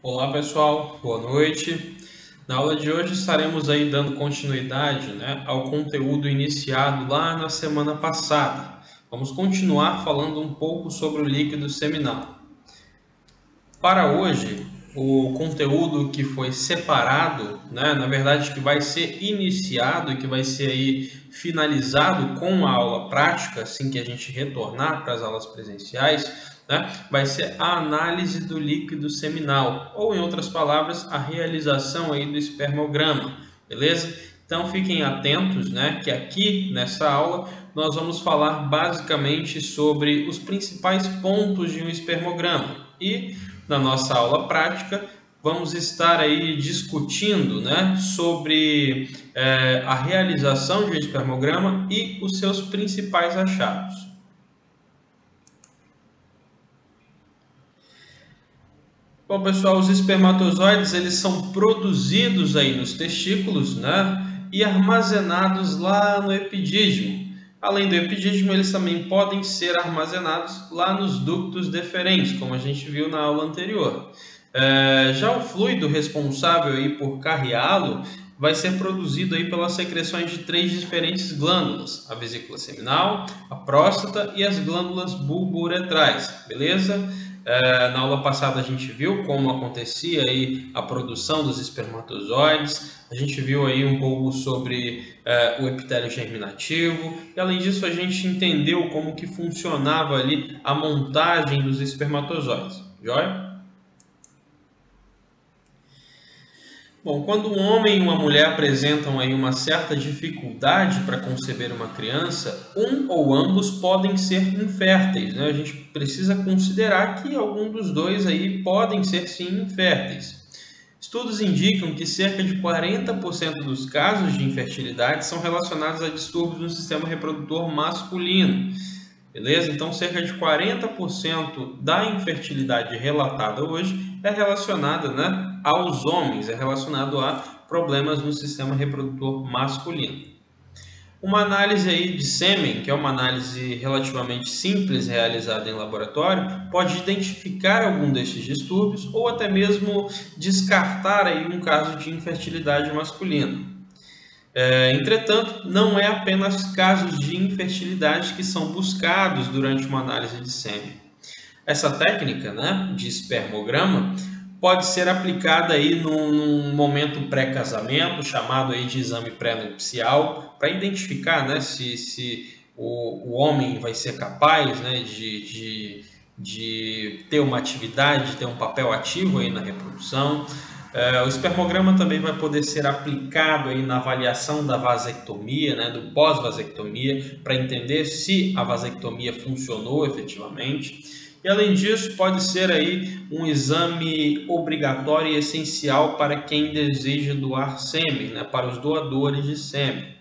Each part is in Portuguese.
Olá pessoal, boa noite. Na aula de hoje estaremos aí dando continuidade, ao conteúdo iniciado lá na semana passada. Vamos continuar falando um pouco sobre o líquido seminal. Para hoje, o conteúdo que foi separado, na verdade que vai ser iniciado e que vai ser aí finalizado com a aula prática, assim que a gente retornar para as aulas presenciais, vai ser a análise do líquido seminal, ou em outras palavras, a realização aí do espermograma, beleza? Então fiquem atentos, que aqui nessa aula nós vamos falar basicamente sobre os principais pontos de um espermograma e na nossa aula prática vamos estar aí discutindo, sobre a realização de um espermograma e os seus principais achados. Bom, pessoal, os espermatozoides eles são produzidos aí nos testículos, e armazenados lá no epidídimo. Além do epidídimo, eles também podem ser armazenados lá nos ductos deferentes, como a gente viu na aula anterior. Já o fluido responsável aí por carreá-lo vai ser produzido aí pelas secreções de 3 diferentes glândulas: a vesícula seminal, a próstata e as glândulas bulbouretrais, beleza? Na aula passada a gente viu como acontecia aí a produção dos espermatozoides, a gente viu aí um pouco sobre o epitélio germinativo e além disso a gente entendeu como que funcionava ali a montagem dos espermatozoides, joia? Bom, quando um homem e uma mulher apresentam aí uma certa dificuldade para conceber uma criança, um ou ambos podem ser inférteis, A gente precisa considerar que algum dos dois aí podem ser sim inférteis. Estudos indicam que cerca de 40% dos casos de infertilidade são relacionados a distúrbios no sistema reprodutor masculino. Beleza? Então, cerca de 40% da infertilidade relatada hoje é relacionada, aos homens, é relacionado a problemas no sistema reprodutor masculino. Uma análise aí de sêmen, que é uma análise relativamente simples realizada em laboratório, pode identificar algum desses distúrbios ou até mesmo descartar aí um caso de infertilidade masculina. Entretanto, não é apenas casos de infertilidade que são buscados durante uma análise de sêmen. Essa técnica, de espermograma pode ser aplicada aí num momento pré-casamento, chamado aí de exame pré-nupcial, para identificar, se o homem vai ser capaz, de ter uma atividade, de ter um papel ativo aí na reprodução. O espermograma também vai poder ser aplicado aí na avaliação da vasectomia, do pós-vasectomia, para entender se a vasectomia funcionou efetivamente. E além disso, pode ser aí um exame obrigatório e essencial para quem deseja doar sêmen, para os doadores de sêmen.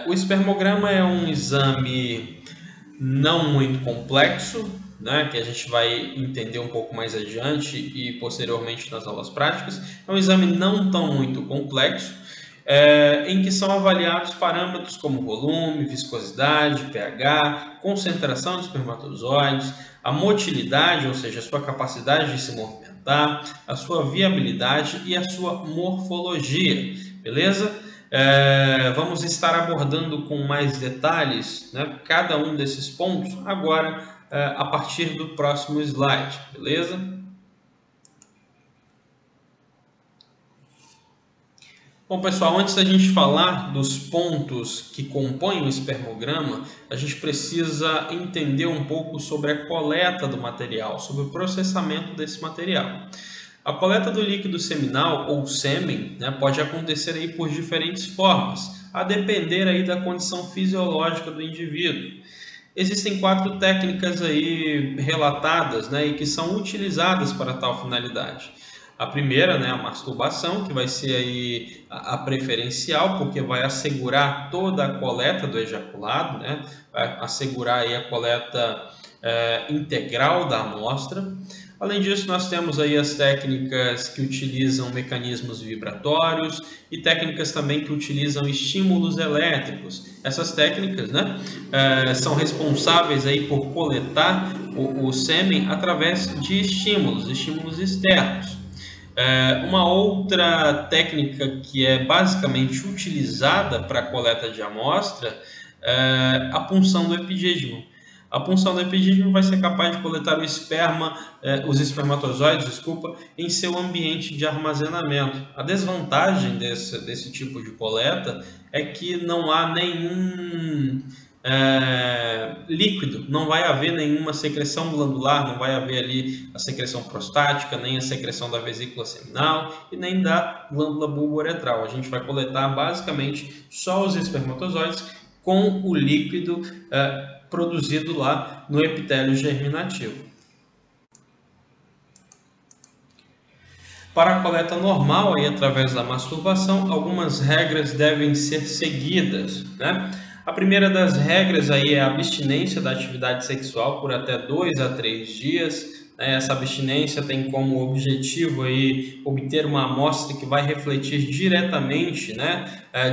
O espermograma é um exame não muito complexo, que a gente vai entender um pouco mais adiante e posteriormente nas aulas práticas. É um exame não tão muito complexo, em que são avaliados parâmetros como volume, viscosidade, pH, concentração de espermatozoides, a motilidade, ou seja, a sua capacidade de se movimentar, a sua viabilidade e a sua morfologia, beleza? Vamos estar abordando com mais detalhes, cada um desses pontos agora a partir do próximo slide, beleza? Bom, pessoal, antes da gente falar dos pontos que compõem o espermograma, a gente precisa entender um pouco sobre a coleta do material, sobre o processamento desse material. A coleta do líquido seminal ou sêmen, pode acontecer aí por diferentes formas, a depender aí da condição fisiológica do indivíduo. Existem 4 técnicas aí relatadas, e que são utilizadas para tal finalidade. A primeira, a masturbação, que vai ser aí a preferencial, porque vai assegurar toda a coleta do ejaculado, vai assegurar aí a coleta integral da amostra. Além disso, nós temos aí as técnicas que utilizam mecanismos vibratórios e técnicas também que utilizam estímulos elétricos. Essas técnicas, são responsáveis aí por coletar o sêmen através de estímulos externos. Uma outra técnica que é basicamente utilizada para a coleta de amostra é a punção do epidídimo. A punção do epidídimo vai ser capaz de coletar os espermatozoides, em seu ambiente de armazenamento. A desvantagem desse tipo de coleta é que não há nenhum líquido, não vai haver nenhuma secreção glandular, não vai haver ali a secreção prostática, nem a secreção da vesícula seminal e nem da glândula bulbouretral. A gente vai coletar basicamente só os espermatozoides com o líquido produzido lá no epitélio germinativo. Para a coleta normal, aí, através da masturbação, algumas regras devem ser seguidas, né? A primeira das regras aí é a abstinência da atividade sexual por até 2 a 3 dias. Essa abstinência tem como objetivo aí obter uma amostra que vai refletir diretamente,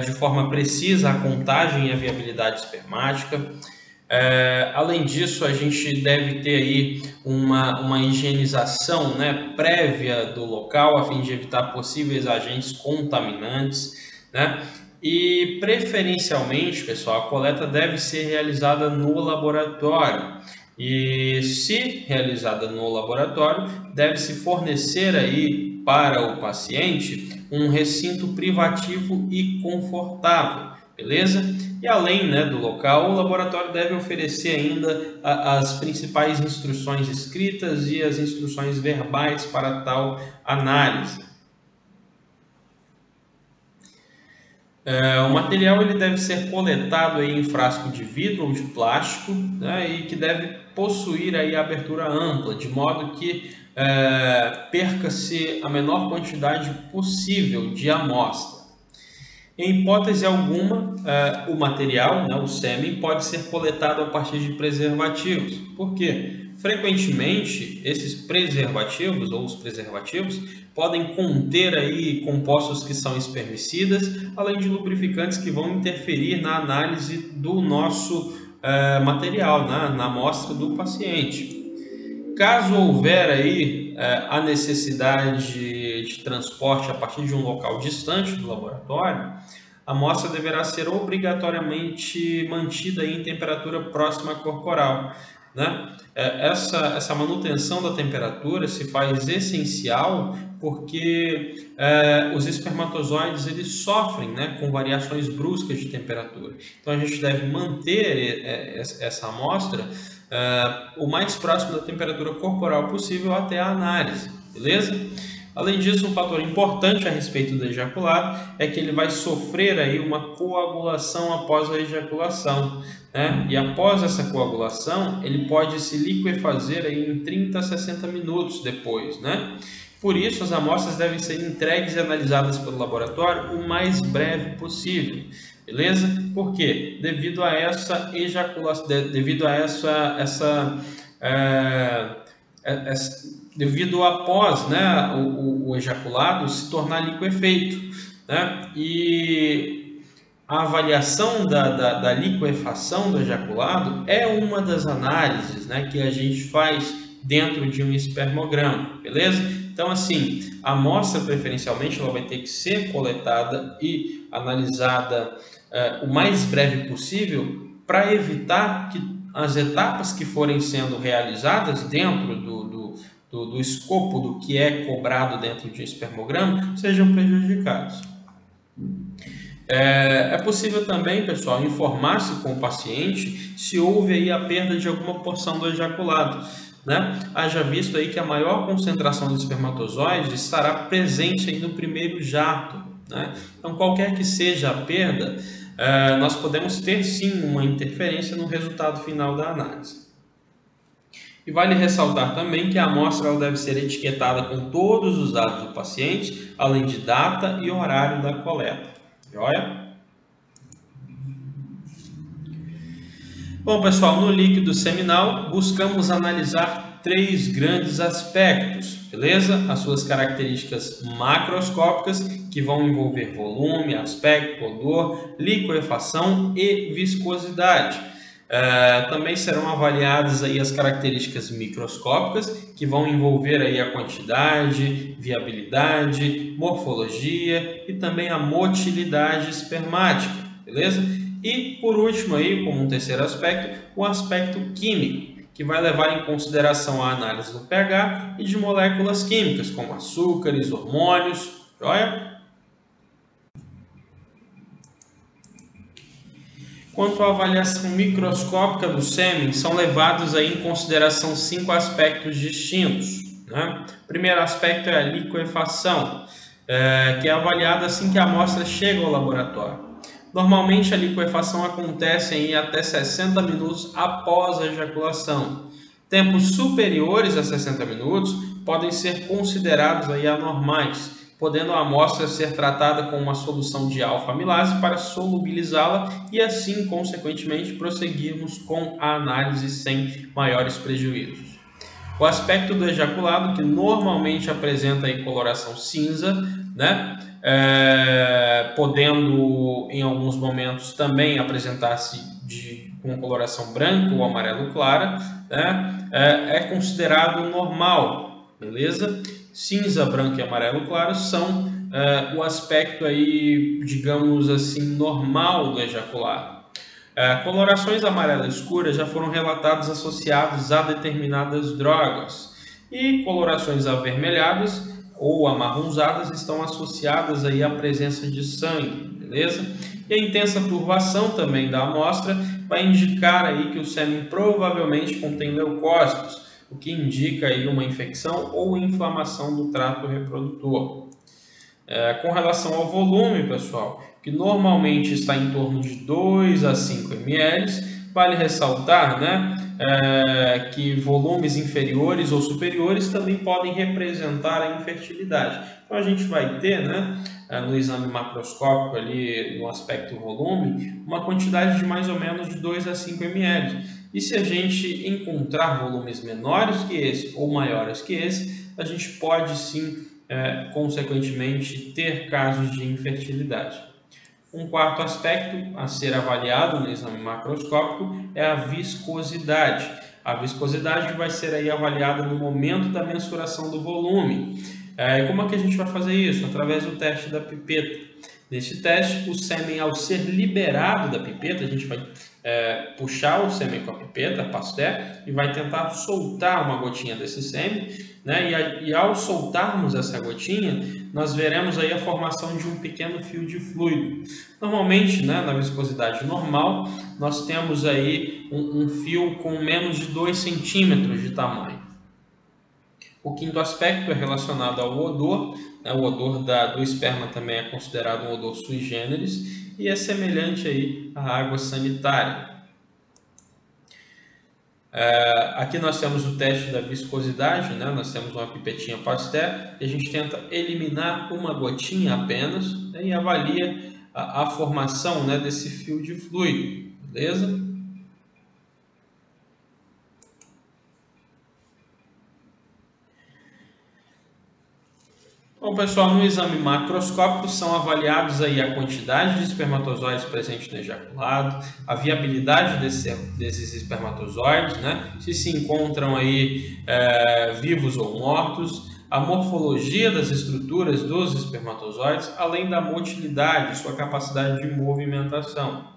de forma precisa a contagem e a viabilidade espermática. Além disso, a gente deve ter aí uma higienização, prévia do local, a fim de evitar possíveis agentes contaminantes, E preferencialmente, pessoal, a coleta deve ser realizada no laboratório. E se realizada no laboratório, deve-se fornecer aí para o paciente um recinto privativo e confortável, beleza? E além do local, o laboratório deve oferecer ainda as principais instruções escritas e as instruções verbais para tal análise. O material ele deve ser coletado aí em frasco de vidro ou de plástico, e que deve possuir aí abertura ampla, de modo que perca-se a menor quantidade possível de amostra. Em hipótese alguma, o material, o sêmen, pode ser coletado a partir de preservativos. Por quê? Frequentemente, esses preservativos ou os preservativos podem conter aí compostos que são espermicidas, além de lubrificantes que vão interferir na análise do nosso material, na amostra do paciente. Caso houver aí a necessidade de transporte a partir de um local distante do laboratório, a amostra deverá ser obrigatoriamente mantida em temperatura próxima corporal. Essa manutenção da temperatura se faz essencial porque os espermatozoides eles sofrem com variações bruscas de temperatura. Então a gente deve manter essa amostra o mais próximo da temperatura corporal possível até a análise, beleza? Além disso, um fator importante a respeito do ejaculado é que ele vai sofrer aí uma coagulação após a ejaculação, E após essa coagulação, ele pode se liquefazer aí em 30 a 60 minutos depois, Por isso, as amostras devem ser entregues e analisadas pelo laboratório o mais breve possível, beleza? Por quê? Devido a essa ejaculação, devido após o ejaculado se tornar liquefeito, E a avaliação da liquefação do ejaculado é uma das análises que a gente faz dentro de um espermograma, beleza? Então, assim, a amostra preferencialmente ela vai ter que ser coletada e analisada o mais breve possível para evitar que as etapas que forem sendo realizadas dentro do escopo do que é cobrado dentro de um espermograma sejam prejudicados. É possível também, pessoal, informar-se com o paciente se houve aí a perda de alguma porção do ejaculado, Haja visto aí que a maior concentração de espermatozoides estará presente aí no primeiro jato, Então, qualquer que seja a perda, nós podemos ter sim uma interferência no resultado final da análise. E vale ressaltar também que a amostra ela deve ser etiquetada com todos os dados do paciente, além de data e horário da coleta. Joia? Bom, pessoal, no líquido seminal, buscamos analisar 3 grandes aspectos, beleza? As suas características macroscópicas, que vão envolver volume, aspecto, odor, liquefação e viscosidade. Também serão avaliadas aí as características microscópicas, que vão envolver aí a quantidade, viabilidade, morfologia e também a motilidade espermática, beleza? E por último aí, como um terceiro aspecto, o aspecto químico, que vai levar em consideração a análise do pH e de moléculas químicas, como açúcares, hormônios, joia? Quanto à avaliação microscópica do sêmen, são levados aí em consideração 5 aspectos distintos, né? O primeiro aspecto é a liquefação, que é avaliada assim que a amostra chega ao laboratório. Normalmente a liquefação acontece em até 60 minutos após a ejaculação. Tempos superiores a 60 minutos podem ser considerados aí anormais, podendo a amostra ser tratada com uma solução de alfa-amilase para solubilizá-la e assim, consequentemente, prosseguirmos com a análise sem maiores prejuízos. O aspecto do ejaculado, que normalmente apresenta aí coloração cinza, né? Podendo em alguns momentos também apresentar-se com coloração branca ou amarelo clara, né? É considerado normal, beleza? Cinza, branco e amarelo claro são o aspecto aí, digamos assim, normal do ejaculado. Colorações amarela escura já foram relatadas associadas a determinadas drogas e colorações avermelhadas ou amarronzadas estão associadas aí à presença de sangue, beleza? E a intensa turvação também da amostra vai indicar aí que o sêmen provavelmente contém leucócitos, o que indica aí uma infecção ou inflamação do trato reprodutor. Com relação ao volume, pessoal, que normalmente está em torno de 2 a 5 ml, vale ressaltar, né, que volumes inferiores ou superiores também podem representar a infertilidade. Então a gente vai ter, né, no exame macroscópico ali no aspecto volume, uma quantidade de mais ou menos de 2 a 5 ml. E se a gente encontrar volumes menores que esse ou maiores que esse, a gente pode sim, consequentemente, ter casos de infertilidade. Um quarto aspecto a ser avaliado no exame macroscópico é a viscosidade. A viscosidade vai ser aí avaliada no momento da mensuração do volume. Como é que a gente vai fazer isso? Através do teste da pipeta. Neste teste, o sêmen, ao ser liberado da pipeta, a gente vai puxar o sêmen com a pipeta, pasteur, e vai tentar soltar uma gotinha desse sêmen, né? E ao soltarmos essa gotinha, nós veremos aí a formação de um pequeno fio de fluido. Normalmente, né, na viscosidade normal, nós temos aí um fio com menos de 2 centímetros de tamanho. O quinto aspecto é relacionado ao odor. O odor do esperma também é considerado um odor sui generis e é semelhante aí à água sanitária. Aqui nós temos o teste da viscosidade, né? Nós temos uma pipetinha pasteur e a gente tenta eliminar uma gotinha apenas, né? E avalia a formação, né, desse fio de fluido, beleza? Bom, pessoal, no exame macroscópico são avaliados aí a quantidade de espermatozoides presentes no ejaculado, a viabilidade desses espermatozoides, né? Se encontram aí vivos ou mortos, a morfologia das estruturas dos espermatozoides, além da motilidade, sua capacidade de movimentação.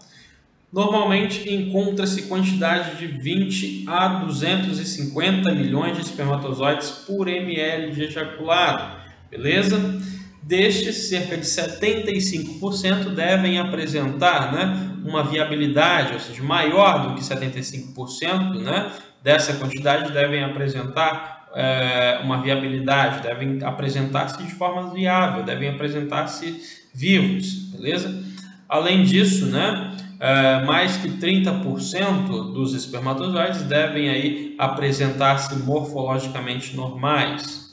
Normalmente encontra-se quantidade de 20 a 250 milhões de espermatozoides por ml de ejaculado. Beleza? Destes, cerca de 75% devem apresentar, né, uma viabilidade, ou seja, maior do que 75%, né, dessa quantidade devem apresentar uma viabilidade, devem apresentar-se de forma viável, devem apresentar-se vivos, beleza? Além disso, né, mais que 30% dos espermatozoides devem aí apresentar-se morfologicamente normais.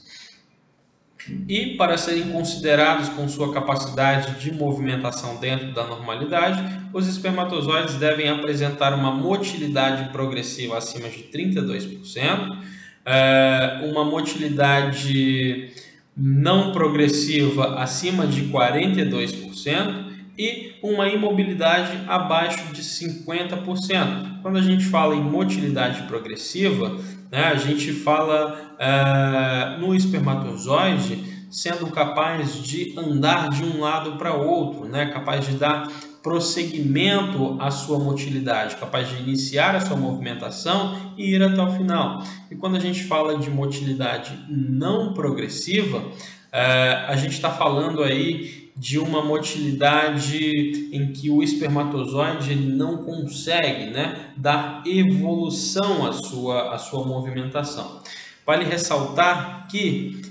E para serem considerados com sua capacidade de movimentação dentro da normalidade, os espermatozoides devem apresentar uma motilidade progressiva acima de 32%, uma motilidade não progressiva acima de 42% e uma imobilidade abaixo de 50%. Quando a gente fala em motilidade progressiva, né, a gente fala no espermatozoide sendo capaz de andar de um lado para outro, né, capaz de dar prosseguimento à sua motilidade, capaz de iniciar a sua movimentação e ir até o final. E quando a gente fala de motilidade não progressiva, a gente está falando aí de uma motilidade em que o espermatozoide ele não consegue, né, dar evolução à sua movimentação. Vale ressaltar que,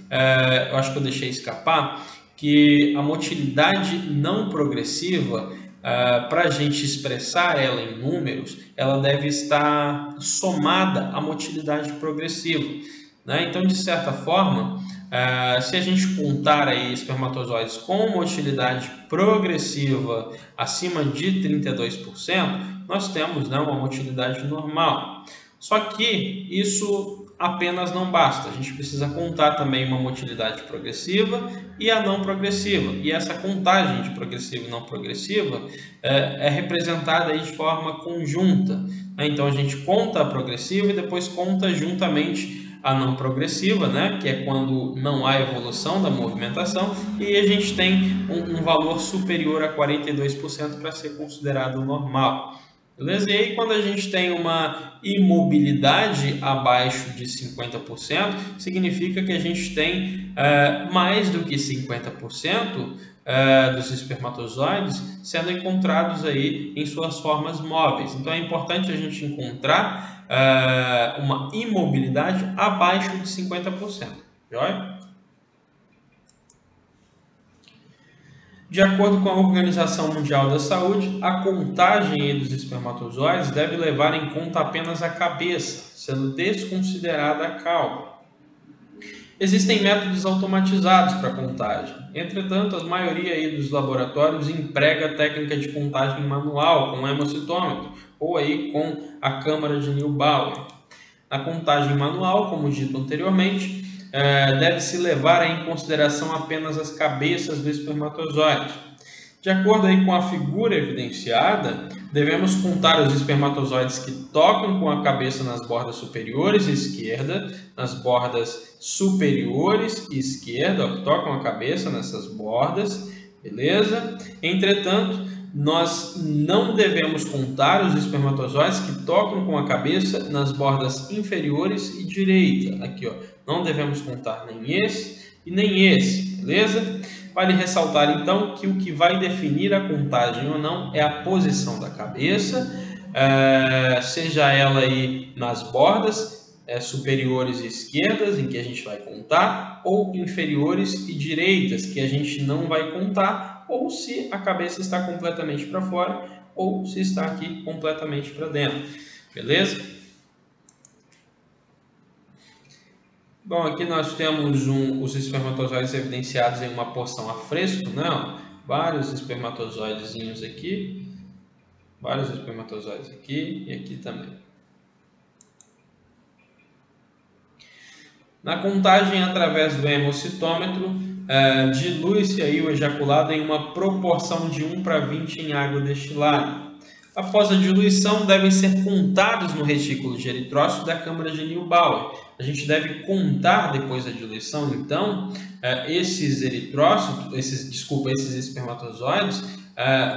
eu acho que eu deixei escapar, que a motilidade não progressiva, para a gente expressar ela em números, ela deve estar somada à motilidade progressiva, né? Então, de certa forma, se a gente contar aí espermatozoides com motilidade progressiva acima de 32%, nós temos, né, uma motilidade normal. Só que isso apenas não basta, a gente precisa contar também uma motilidade progressiva e a não progressiva. E essa contagem de progressiva e não progressiva é representada aí de forma conjunta, né? Então a gente conta a progressiva e depois conta juntamente a não progressiva, né, que é quando não há evolução da movimentação, e a gente tem um valor superior a 42% para ser considerado normal. Beleza? E aí, quando a gente tem uma imobilidade abaixo de 50%, significa que a gente tem mais do que 50% dos espermatozoides sendo encontrados aí em suas formas móveis. Então, é importante a gente encontrar uma imobilidade abaixo de 50%. Joia? De acordo com a Organização Mundial da Saúde, a contagem dos espermatozoides deve levar em conta apenas a cabeça, sendo desconsiderada a cauda. Existem métodos automatizados para contagem. Entretanto, a maioria aí dos laboratórios emprega a técnica de contagem manual com hemocitômetro ou aí com a câmara de Neubauer. Na contagem manual, como dito anteriormente, deve-se levar em consideração apenas as cabeças do espermatozoide. De acordo aí com a figura evidenciada, devemos contar os espermatozoides que tocam com a cabeça nas bordas superiores esquerda, nas bordas superiores esquerda, que tocam a cabeça nessas bordas, beleza? Entretanto, nós não devemos contar os espermatozoides que tocam com a cabeça nas bordas inferiores e direita. Aqui, ó, não devemos contar nem esse e nem esse, beleza? Vale ressaltar então que o que vai definir a contagem ou não é a posição da cabeça, seja ela aí nas bordas superiores e esquerdas, em que a gente vai contar, ou inferiores e direitas, que a gente não vai contar, ou se a cabeça está completamente para fora, ou se está aqui completamente para dentro. Beleza? Bom, aqui nós temos os espermatozoides evidenciados em uma porção a fresco, né? Vários espermatozoidezinhos aqui, vários espermatozoides aqui e aqui também. Na contagem através do hemocitômetro, dilui-se aí o ejaculado em uma proporção de 1:20 em água destilada. Após a diluição, devem ser contados no retículo de eritrócito da câmara de Neubauer. A gente deve contar depois da diluição, então, esses eritrócitos, esses espermatozoides,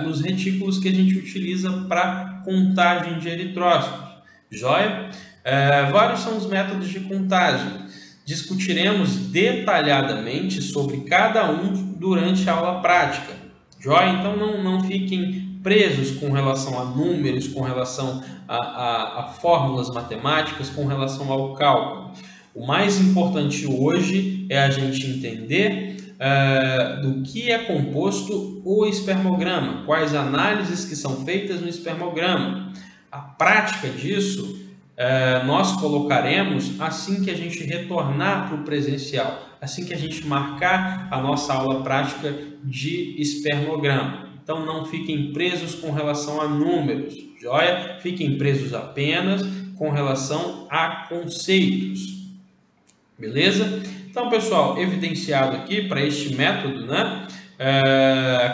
nos retículos que a gente utiliza para contagem de eritrócitos. Joia? Vários são os métodos de contagem. Discutiremos detalhadamente sobre cada um durante a aula prática. Joia? Então, não fiquem presos com relação a números, com relação a fórmulas matemáticas, com relação ao cálculo. O mais importante hoje é a gente entender do que é composto o espermograma, quais análises que são feitas no espermograma. A prática disso nós colocaremos assim que a gente retornar para o presencial, assim que a gente marcar a nossa aula prática de espermograma. Então, não fiquem presos com relação a números, joia? Fiquem presos apenas com relação a conceitos, beleza? Então, pessoal, evidenciado aqui para este método, né?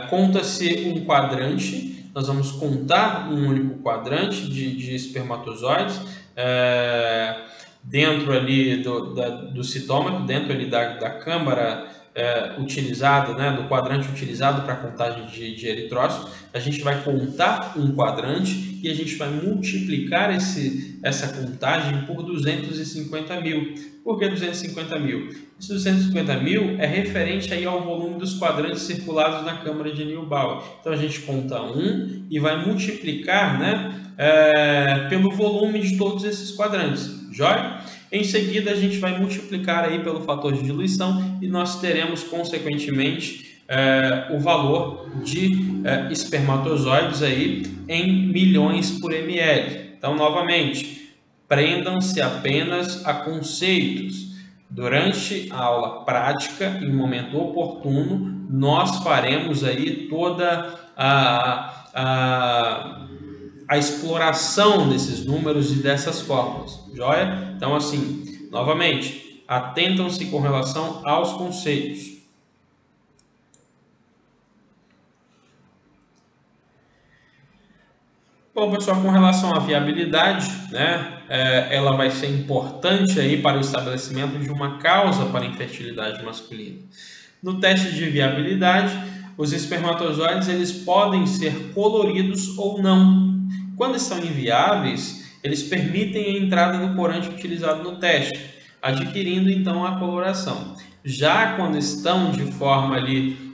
conta-se um quadrante, nós vamos contar um único quadrante de espermatozoides dentro ali do citômetro, dentro ali da câmara utilizada, né, do quadrante utilizado para a contagem de eritrócitos. A gente vai contar um quadrante e a gente vai multiplicar essa contagem por 250 mil. Por que 250 mil? Esse 250 mil é referente aí ao volume dos quadrantes circulados na câmara de Neubauer. Então a gente conta um e vai multiplicar, né, pelo volume de todos esses quadrantes. Joia? Em seguida a gente vai multiplicar aí pelo fator de diluição e nós teremos consequentemente o valor de espermatozoides aí em milhões por ml. Então, novamente, prendam-se apenas a conceitos. Durante a aula prática, em um momento oportuno, nós faremos aí toda a exploração desses números e dessas fórmulas. Joia? Então, assim, novamente, atentam-se com relação aos conceitos. Bom, pessoal, com relação à viabilidade, né, ela vai ser importante aí para o estabelecimento de uma causa para a infertilidade masculina. No teste de viabilidade, os espermatozoides eles podem ser coloridos ou não. Quando estão inviáveis, eles permitem a entrada do corante utilizado no teste, adquirindo então a coloração. Já quando estão de forma ali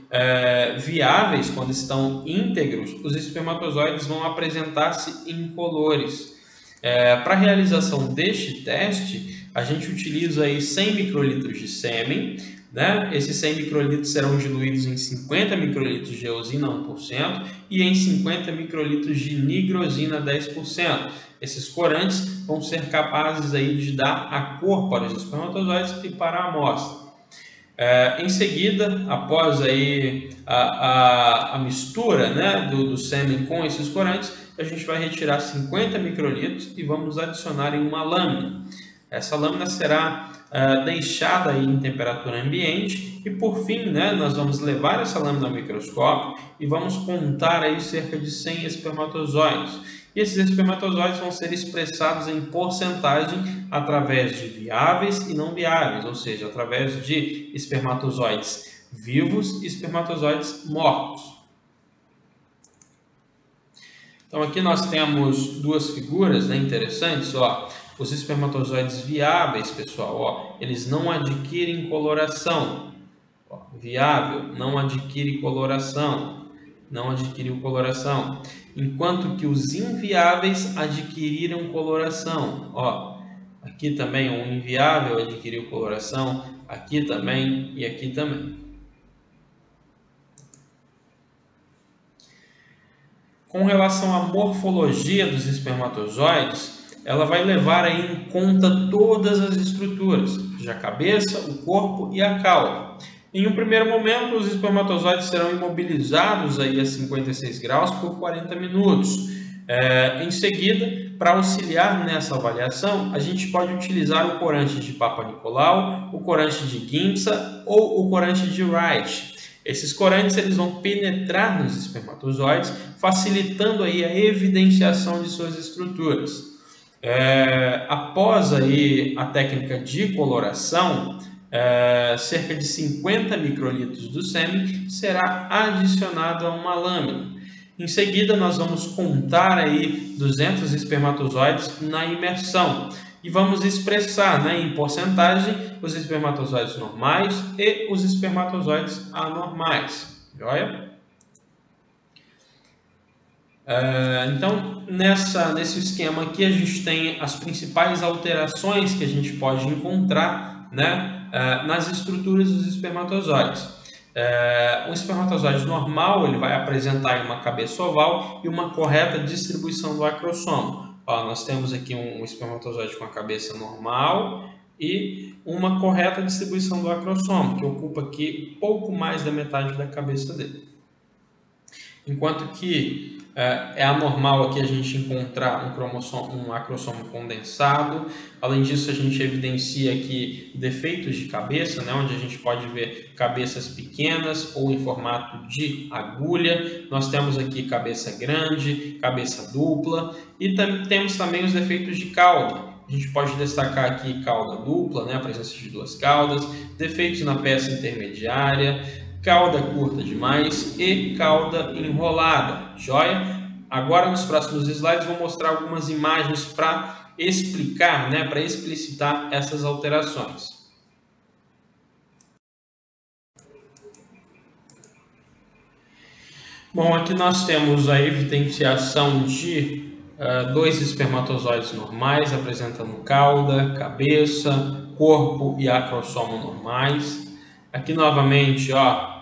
viáveis, quando estão íntegros, os espermatozoides vão apresentar-se incolores. Para a realização deste teste, a gente utiliza aí 100 microlitros de sêmen, né? Esses 100 microlitros serão diluídos em 50 microlitros de eosina 1% e em 50 microlitros de nigrosina 10%. Esses corantes vão ser capazes aí de dar a cor para os espermatozoides e para a amostra. Em seguida, após aí a mistura, né, do sêmen com esses corantes, a gente vai retirar 50 microlitros e vamos adicionar em uma lâmina. Essa lâmina será deixada aí em temperatura ambiente e, por fim, né, nós vamos levar essa lâmina ao microscópio e vamos contar aí cerca de 100 espermatozoides. E esses espermatozoides vão ser expressados em porcentagem através de viáveis e não viáveis, ou seja, através de espermatozoides vivos e espermatozoides mortos. Então aqui nós temos duas figuras, né, interessantes. Ó, os espermatozoides viáveis, pessoal, ó, eles não adquirem coloração. Ó, viável não adquire coloração. Não adquiriu coloração, enquanto que os inviáveis adquiriram coloração. Ó, aqui também um inviável adquiriu coloração, aqui também e aqui também. Com relação à morfologia dos espermatozoides, ela vai levar aí em conta todas as estruturas, seja a cabeça, o corpo e a cauda. Em um primeiro momento, os espermatozoides serão imobilizados aí a 56 graus por 40 minutos. Em seguida, para auxiliar nessa avaliação, a gente pode utilizar o corante de Papa Nicolau, o corante de Giemsa ou o corante de Wright. Esses corantes eles vão penetrar nos espermatozoides, facilitando aí a evidenciação de suas estruturas. Após aí a técnica de coloração, cerca de 50 microlitros do sêmen será adicionado a uma lâmina. Em seguida, nós vamos contar aí 200 espermatozoides na imersão e vamos expressar, né, em porcentagem os espermatozoides normais e os espermatozoides anormais. Joia? Então, nesse esquema aqui, a gente tem as principais alterações que a gente pode encontrar, né, nas estruturas dos espermatozoides. Um espermatozoide normal ele vai apresentar uma cabeça oval e uma correta distribuição do acrossomo. Ó, nós temos aqui um espermatozoide com a cabeça normal e uma correta distribuição do acrossomo, que ocupa aqui pouco mais da metade da cabeça dele. Enquanto que É anormal aqui a gente encontrar um acrossomo condensado. Além disso, a gente evidencia aqui defeitos de cabeça, né, onde a gente pode ver cabeças pequenas ou em formato de agulha. Nós temos aqui cabeça grande, cabeça dupla e temos também os defeitos de cauda. A gente pode destacar aqui cauda dupla, né, a presença de duas caudas, defeitos na peça intermediária, cauda curta demais e cauda enrolada, joia? Agora nos próximos slides vou mostrar algumas imagens para explicar, né, para explicitar essas alterações. Bom, aqui nós temos a evidenciação de dois espermatozoides normais, apresentando cauda, cabeça, corpo e acrossomo normais. Aqui novamente, ó,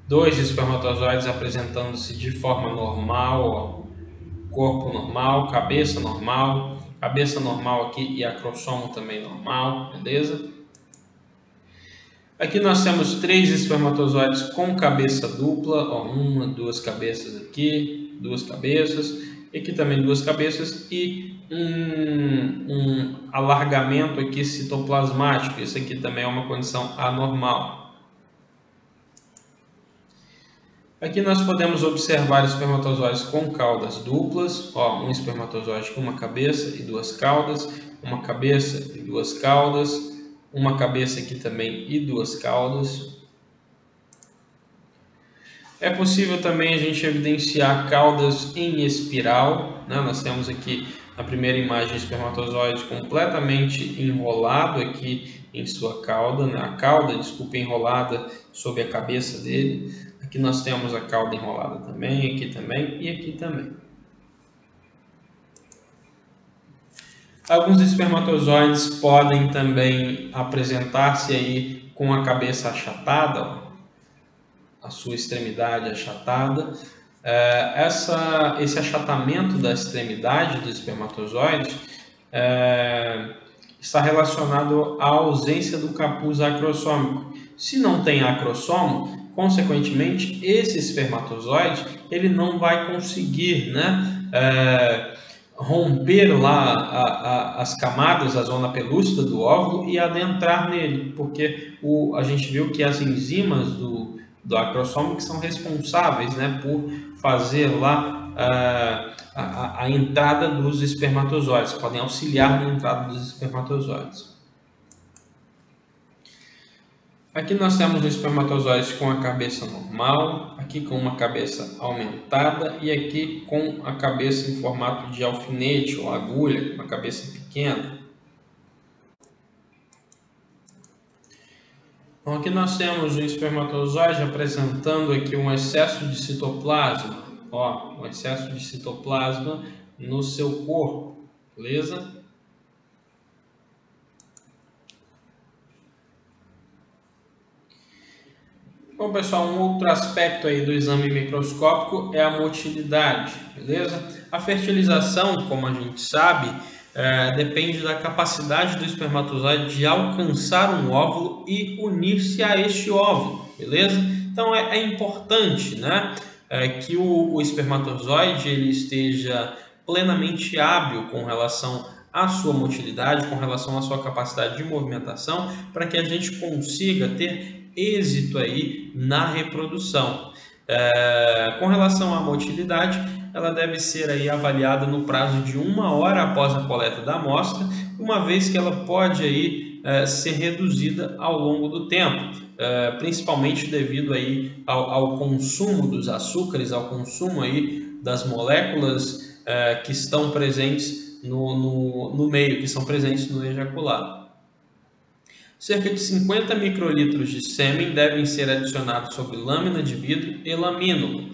dois espermatozoides apresentando-se de forma normal, ó, corpo normal, cabeça normal aqui e acrossomo também normal, beleza? Aqui nós temos três espermatozoides com cabeça dupla, ó, uma, duas cabeças aqui, duas cabeças, e aqui também duas cabeças e um alargamento aqui citoplasmático. Isso aqui também é uma condição anormal. Aqui nós podemos observar espermatozoides com caudas duplas, ó, um espermatozoide com uma cabeça e duas caudas, uma cabeça e duas caudas, uma cabeça aqui também e duas caudas. É possível também a gente evidenciar caudas em espiral, né? Nós temos aqui na primeira imagem espermatozoide completamente enrolado aqui em sua cauda, né? A cauda, desculpa, enrolada sobre a cabeça dele. Aqui nós temos a cauda enrolada também, aqui também e aqui também. Alguns espermatozoides podem também apresentar-se aí com a cabeça achatada, ó, a sua extremidade achatada. Esse achatamento da extremidade dos espermatozoides está relacionado à ausência do capuz acrossômico. Se não tem acrossomo, consequentemente, esse espermatozoide ele não vai conseguir, né, romper lá as camadas, a zona pelúcida do óvulo e adentrar nele, porque a gente viu que as enzimas do acrossomo que são responsáveis, né, por fazer lá a entrada dos espermatozoides, podem auxiliar na entrada dos espermatozoides. Aqui nós temos um espermatozoide com a cabeça normal, aqui com uma cabeça aumentada e aqui com a cabeça em formato de alfinete ou agulha, uma cabeça pequena. Então, aqui nós temos um espermatozoide apresentando aqui um excesso de citoplasma, ó, um excesso de citoplasma no seu corpo, beleza? Bom, pessoal, um outro aspecto aí do exame microscópico é a motilidade, beleza? A fertilização, como a gente sabe, depende da capacidade do espermatozoide de alcançar um óvulo e unir-se a este óvulo, beleza? Então é importante, né, que o espermatozoide ele esteja plenamente hábil com relação à sua motilidade, com relação à sua capacidade de movimentação, para que a gente consiga ter êxito aí na reprodução. Com relação à motilidade, ela deve ser aí avaliada no prazo de 1 hora após a coleta da amostra, uma vez que ela pode aí ser reduzida ao longo do tempo, principalmente devido aí ao consumo dos açúcares, ao consumo aí das moléculas que estão presentes no meio, que são presentes no ejaculado. Cerca de 50 microlitros de sêmen devem ser adicionados sobre lâmina de vidro e lamínula.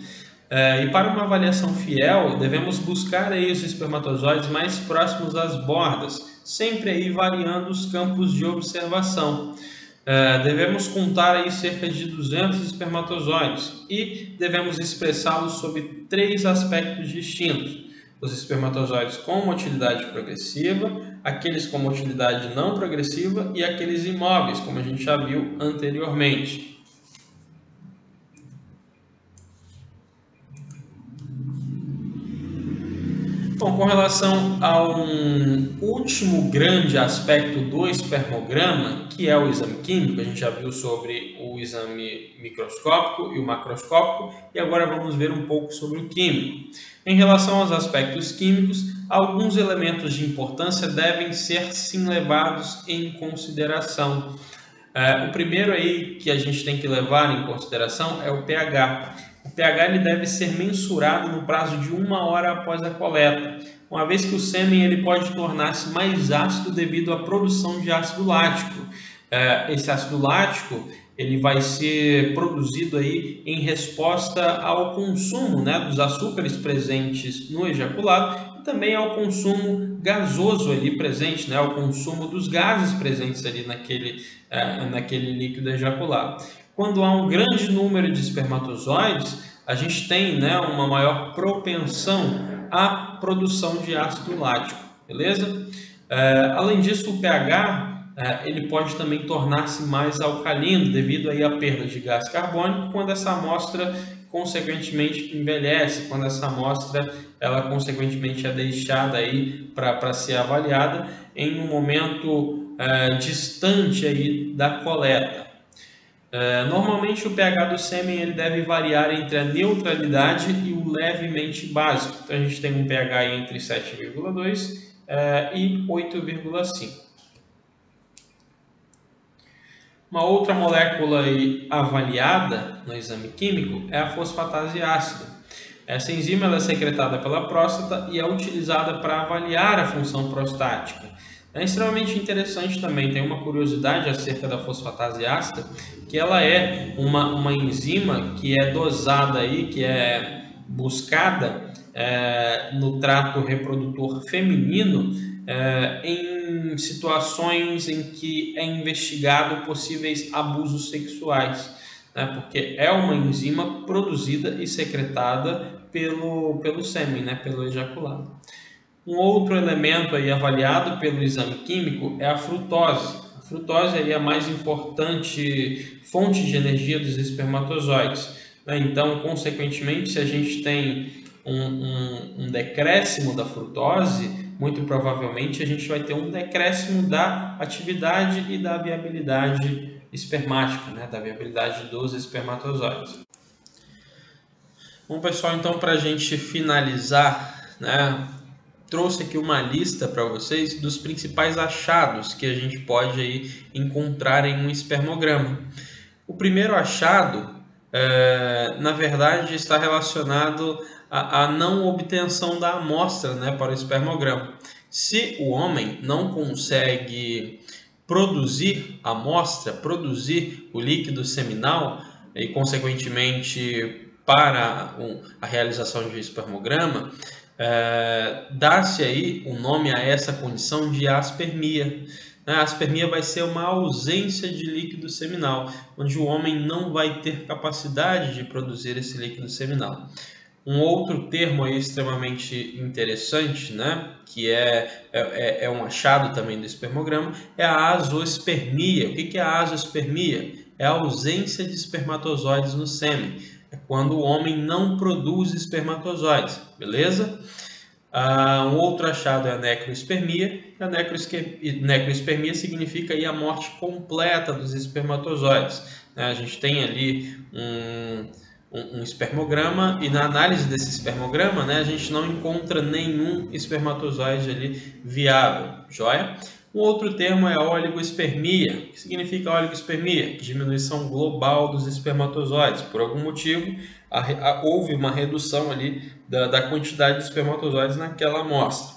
E para uma avaliação fiel, devemos buscar aí os espermatozoides mais próximos às bordas, sempre aí variando os campos de observação. Devemos contar aí cerca de 200 espermatozoides e devemos expressá-los sob 3 aspectos distintos: os espermatozoides com motilidade progressiva, aqueles com motilidade não progressiva e aqueles imóveis, como a gente já viu anteriormente. Bom, com relação a um último grande aspecto do espermograma, que é o exame químico, a gente já viu sobre o exame microscópico e o macroscópico, e agora vamos ver um pouco sobre o químico. Em relação aos aspectos químicos, alguns elementos de importância devem ser sim levados em consideração. O primeiro aí que a gente tem que levar em consideração é o pH. O pH ele deve ser mensurado no prazo de 1 hora após a coleta, uma vez que o sêmen ele pode tornar-se mais ácido devido à produção de ácido lático. Esse ácido lático ele vai ser produzido aí em resposta ao consumo, né, dos açúcares presentes no ejaculado e também ao consumo gasoso ali presente, né, ao consumo dos gases presentes ali naquele líquido ejaculado. Quando há um grande número de espermatozoides, a gente tem, né, uma maior propensão à produção de ácido lático, beleza? Além disso, o pH ele pode também tornar-se mais alcalino devido aí à perda de gás carbônico quando essa amostra consequentemente envelhece, quando essa amostra ela consequentemente é deixada aí para ser avaliada em um momento distante aí da coleta. Normalmente o pH do sêmen ele deve variar entre a neutralidade e o levemente básico. Então a gente tem um pH entre 7,2 e 8,5. Uma outra molécula aí avaliada no exame químico é a fosfatase ácida. Essa enzima ela é secretada pela próstata e é utilizada para avaliar a função prostática. É extremamente interessante também, tem uma curiosidade acerca da fosfatase ácida, que ela é uma enzima que é dosada aí, que é buscada no trato reprodutor feminino em situações em que é investigado possíveis abusos sexuais, né? Porque é uma enzima produzida e secretada pelo sêmen, né? Pelo ejaculado. Um outro elemento aí avaliado pelo exame químico é a frutose. A frutose aí é a mais importante fonte de energia dos espermatozoides, né? Então, consequentemente, se a gente tem um decréscimo da frutose, muito provavelmente a gente vai ter um decréscimo da atividade e da viabilidade espermática, né? Da viabilidade dos espermatozoides. Bom, pessoal, então para a gente finalizar, né, trouxe aqui uma lista para vocês dos principais achados que a gente pode aí encontrar em um espermograma. O primeiro achado, na verdade, está relacionado à não obtenção da amostra, né, para o espermograma. Se o homem não consegue produzir a amostra, produzir o líquido seminal e, consequentemente, para a realização de um espermograma, dá-se aí o nome a essa condição de aspermia. A aspermia vai ser uma ausência de líquido seminal, onde o homem não vai ter capacidade de produzir esse líquido seminal. Um outro termo aí extremamente interessante, né, que é um achado também do espermograma, é a azoospermia. O que é a azoospermia? É a ausência de espermatozoides no sêmen. É quando o homem não produz espermatozoides, beleza? Um outro achado é a necroespermia. A necroespermia significa aí a morte completa dos espermatozoides. A gente tem ali um espermograma e na análise desse espermograma, né, a gente não encontra nenhum espermatozoide ali viável, joia? Um outro termo é a oligospermia. O que significa oligospermia? Diminuição global dos espermatozoides. Por algum motivo, houve uma redução ali da quantidade de espermatozoides naquela amostra.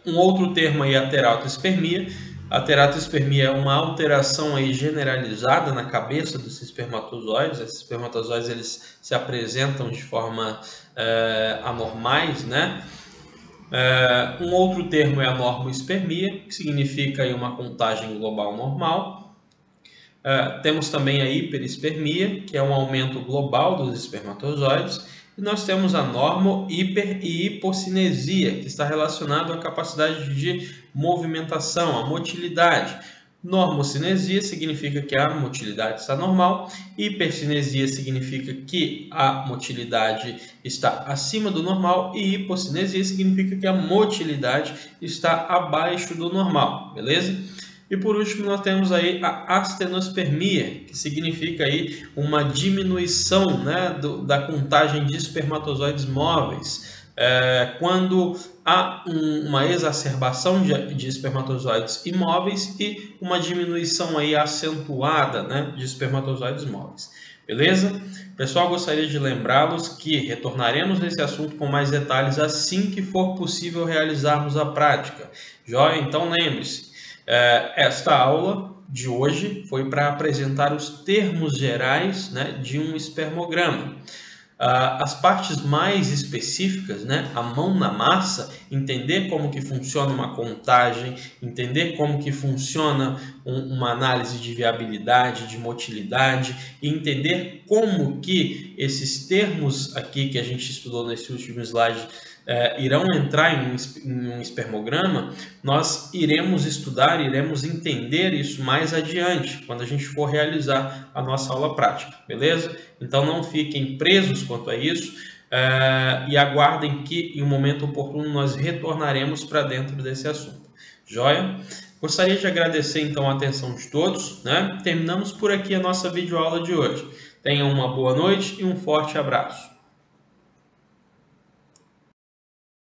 Um outro termo aí é a teratospermia. A teratospermia é uma alteração aí generalizada na cabeça dos espermatozoides. Esses espermatozoides eles se apresentam de forma anormais, né? Um outro termo é a normoespermia, que significa aí uma contagem global normal. Temos também a hiperespermia, que é um aumento global dos espermatozoides. E nós temos a normo, hiper e hipocinesia, que está relacionado à capacidade de movimentação, à motilidade. Normocinesia significa que a motilidade está normal, hipercinesia significa que a motilidade está acima do normal e hipocinesia significa que a motilidade está abaixo do normal, beleza? E por último nós temos aí a astenospermia, que significa aí uma diminuição, né, da contagem de espermatozoides móveis. Quando há uma exacerbação de espermatozoides imóveis e uma diminuição aí acentuada, né, de espermatozoides móveis. Beleza? Pessoal, gostaria de lembrá-los que retornaremos nesse assunto com mais detalhes assim que for possível realizarmos a prática. Joia? Então lembre-se, esta aula de hoje foi para apresentar os termos gerais, né, de um espermograma. As partes mais específicas, né, a mão na massa, entender como que funciona uma contagem, entender como que funciona uma análise de viabilidade, de motilidade, e entender como que esses termos aqui que a gente estudou nesse último slide irão entrar em um espermograma, nós iremos estudar, iremos entender isso mais adiante, quando a gente for realizar a nossa aula prática, beleza? Então não fiquem presos quanto a isso e aguardem que em um momento oportuno nós retornaremos para dentro desse assunto. Joia? Gostaria de agradecer então a atenção de todos, né? Terminamos por aqui a nossa videoaula de hoje. Tenham uma boa noite e um forte abraço.